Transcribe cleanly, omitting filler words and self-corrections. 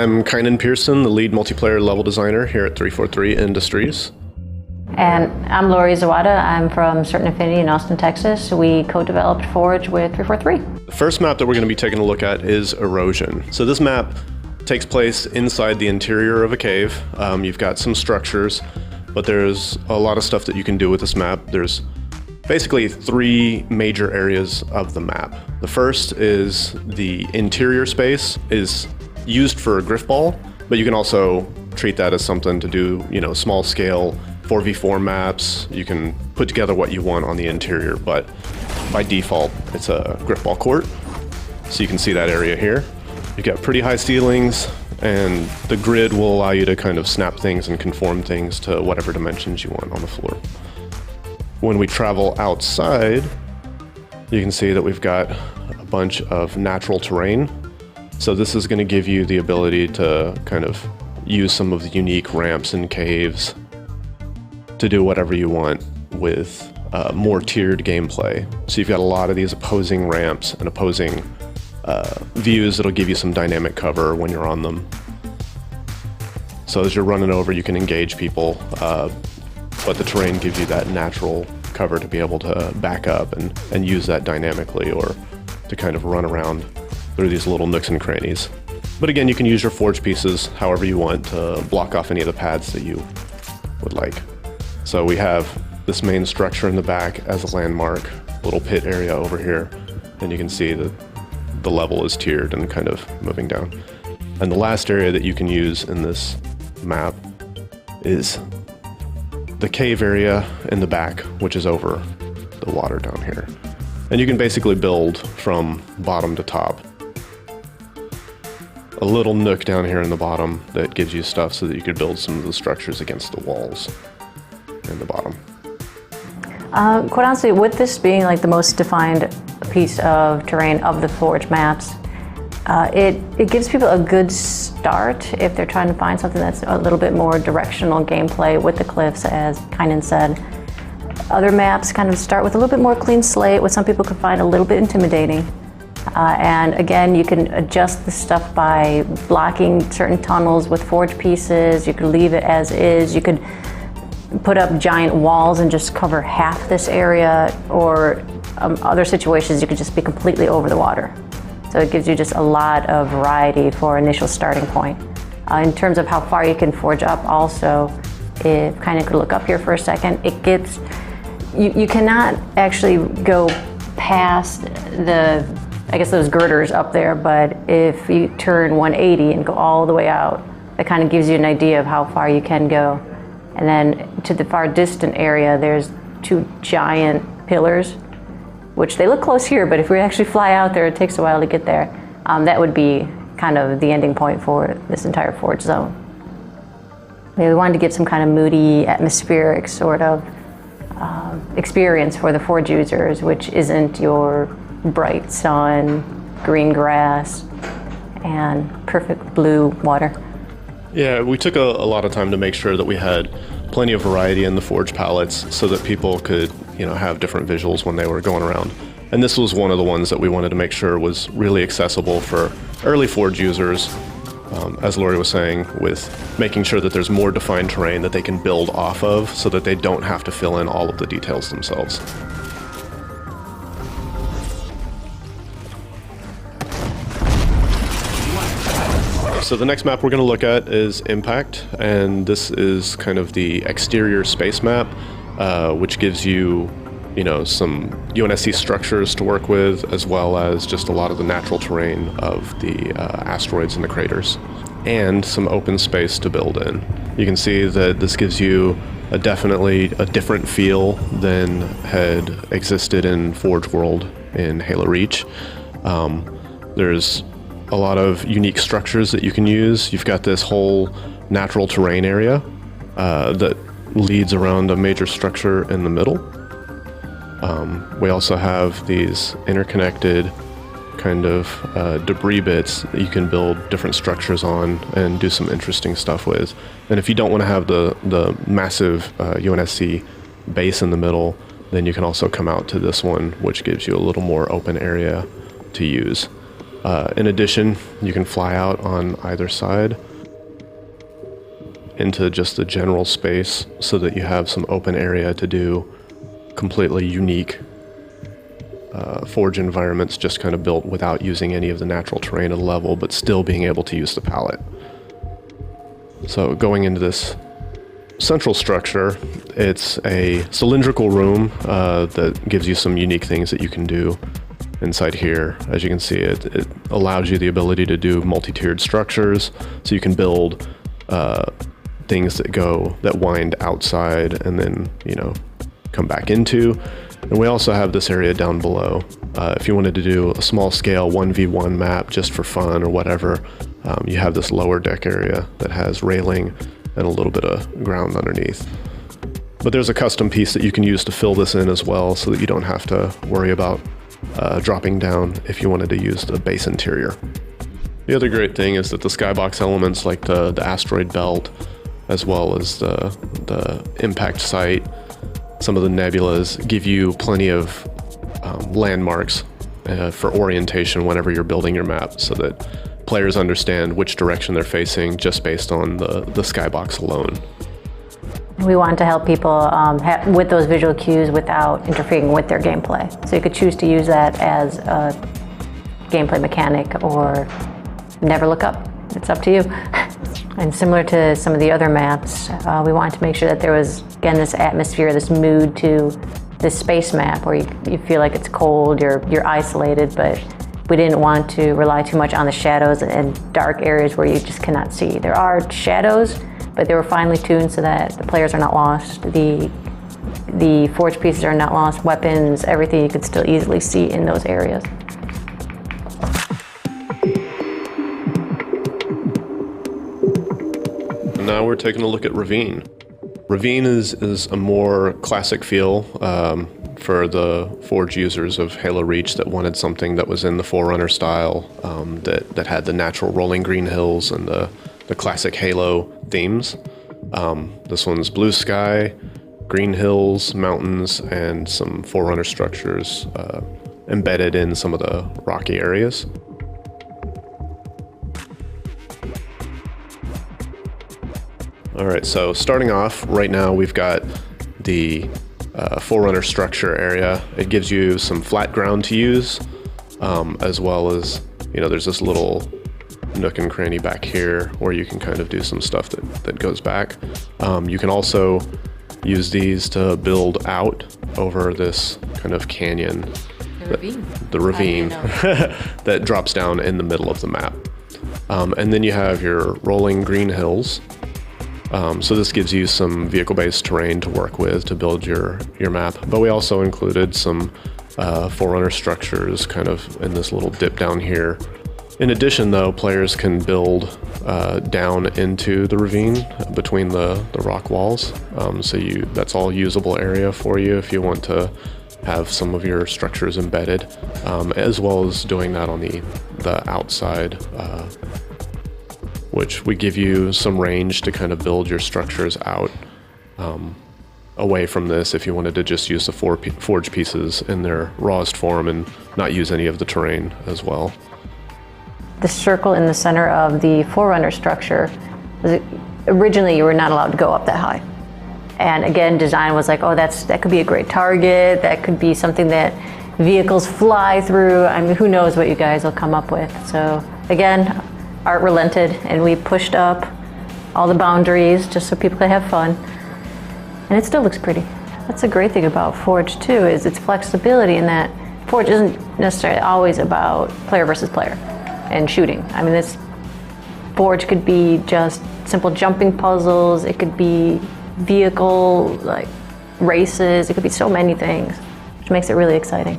I'm Kynan Pearson, the lead multiplayer level designer here at 343 Industries. And I'm Lori Zawada. I'm from Certain Affinity in Austin, Texas. We co-developed Forge with 343. The first map that we're going to be taking a look at is Erosion. So this map takes place inside the interior of a cave. You've got some structures, but there's a lot of stuff that you can do with this map. There's basically three major areas of the map. The first is the interior space is used for a Griffball, but you can also treat that as something to do, small scale 4v4 maps. You can put together what you want on the interior, but by default, it's a Griffball court. So you can see that area here. You've got pretty high ceilings, and the grid will allow you to kind of snap things and conform things to whatever dimensions you want on the floor. When we travel outside, you can see that we've got a bunch of natural terrain. So this is going to give you the ability to kind of use some of the unique ramps and caves to do whatever you want with more tiered gameplay. So you've got a lot of these opposing ramps and opposing views that'll give you some dynamic cover when you're on them. So as you're running over, you can engage people, but the terrain gives you that natural cover to be able to back up and use that dynamically, or to kind of run around through these little nooks and crannies. But again, you can use your forge pieces however you want to block off any of the paths that you would like. So we have this main structure in the back as a landmark, little pit area over here, and you can see that the level is tiered and kind of moving down. And the last area that you can use in this map is the cave area in the back, which is over the water down here. And you can basically build from bottom to top. A little nook down here in the bottom that gives you stuff so that you could build some of the structures against the walls in the bottom. Quite honestly, with this being like the most defined piece of terrain of the Forge maps, it gives people a good start if they're trying to find something that's a little bit more directional gameplay with the cliffs, as Kynan said. Other maps kind of start with a little bit more clean slate, which some people could find a little bit intimidating. And again, you can adjust the stuff by blocking certain tunnels with forge pieces. You could leave it as is. You could put up giant walls and just cover half this area, or other situations you could just be completely over the water. So it gives you just a lot of variety for initial starting point. In terms of how far you can forge up also, if kind of could look up here for a second, it gets, you cannot actually go past those girders up there, but if you turn 180 and go all the way out, that kind of gives you an idea of how far you can go. And then to the far distant area, there's two giant pillars, which they look close here, but if we actually fly out there, it takes a while to get there. That would be kind of the ending point for this entire Forge zone. We wanted to give some kind of moody, atmospheric sort of experience for the Forge users, which isn't your bright sun, green grass, and perfect blue water. Yeah, we took a lot of time to make sure that we had plenty of variety in the Forge palettes so that people could, have different visuals when they were going around. And this was one of the ones that we wanted to make sure was really accessible for early Forge users, as Lori was saying, with making sure that there's more defined terrain that they can build off of so that they don't have to fill in all of the details themselves. So the next map we're going to look at is Impact, and this is kind of the exterior space map, which gives you, some UNSC structures to work with, as well as just a lot of the natural terrain of the asteroids and the craters, and some open space to build in. You can see that this gives you definitely a different feel than had existed in Forge World in Halo Reach. There's a lot of unique structures that you can use. You've got this whole natural terrain area that leads around a major structure in the middle. We also have these interconnected kind of debris bits that you can build different structures on and do some interesting stuff with. And if you don't want to have the massive UNSC base in the middle, then you can also come out to this one, which gives you a little more open area to use. In addition, you can fly out on either side into just the general space so that you have some open area to do completely unique forge environments, just kind of built without using any of the natural terrain of the level, but still being able to use the palette. So going into this central structure, it's a cylindrical room that gives you some unique things that you can do inside here. As you can see, it allows you the ability to do multi-tiered structures, so you can build things that wind outside and then, you know, come back into. And we also have this area down below. If you wanted to do a small scale 1v1 map just for fun or whatever, you have this lower deck area that has railing and a little bit of ground underneath. But there's a custom piece that you can use to fill this in as well, so that you don't have to worry about dropping down if you wanted to use the base interior. The other great thing is that the skybox elements like the asteroid belt, as well as the impact site, some of the nebulas, give you plenty of landmarks for orientation whenever you're building your map, so that players understand which direction they're facing just based on the skybox alone. We want to help people with those visual cues without interfering with their gameplay. So you could choose to use that as a gameplay mechanic or never look up. It's up to you. And similar to some of the other maps, we wanted to make sure that there was, again, this atmosphere, this mood to this space map where you feel like it's cold, you're isolated, but we didn't want to rely too much on the shadows and dark areas where you just cannot see. There are shadows, but they were finely tuned so that the players are not lost. The forge pieces are not lost. Weapons, everything you could still easily see in those areas. And now we're taking a look at Ravine. Ravine is a more classic feel for the Forge users of Halo Reach that wanted something that was in the Forerunner style, that had the natural rolling green hills and the classic Halo themes. This one's blue sky, green hills, mountains, and some Forerunner structures embedded in some of the rocky areas. All right, so starting off, right now we've got the Forerunner structure area. It gives you some flat ground to use, as well as, you know, there's this little nook and cranny back here where you can kind of do some stuff that goes back. You can also use these to build out over this kind of canyon. The ravine that drops down in the middle of the map. And then you have your rolling green hills. So this gives you some vehicle-based terrain to work with to build your map. But we also included some Forerunner structures kind of in this little dip down here. In addition, though, players can build down into the ravine between the rock walls. So that's all usable area for you if you want to have some of your structures embedded, as well as doing that on the outside, which we give you some range to kind of build your structures out away from this if you wanted to just use the forge pieces in their rawest form and not use any of the terrain as well. The circle in the center of the Forerunner structure, originally you were not allowed to go up that high. And again, design was like, oh, that could be a great target, that could be something that vehicles fly through. I mean, who knows what you guys will come up with. So again, art relented and we pushed up all the boundaries just so people could have fun. And it still looks pretty. That's a great thing about Forge too, is its flexibility in that Forge isn't necessarily always about player versus player and shooting. I mean, this Forge could be just simple jumping puzzles, it could be vehicle like races, it could be so many things, which makes it really exciting.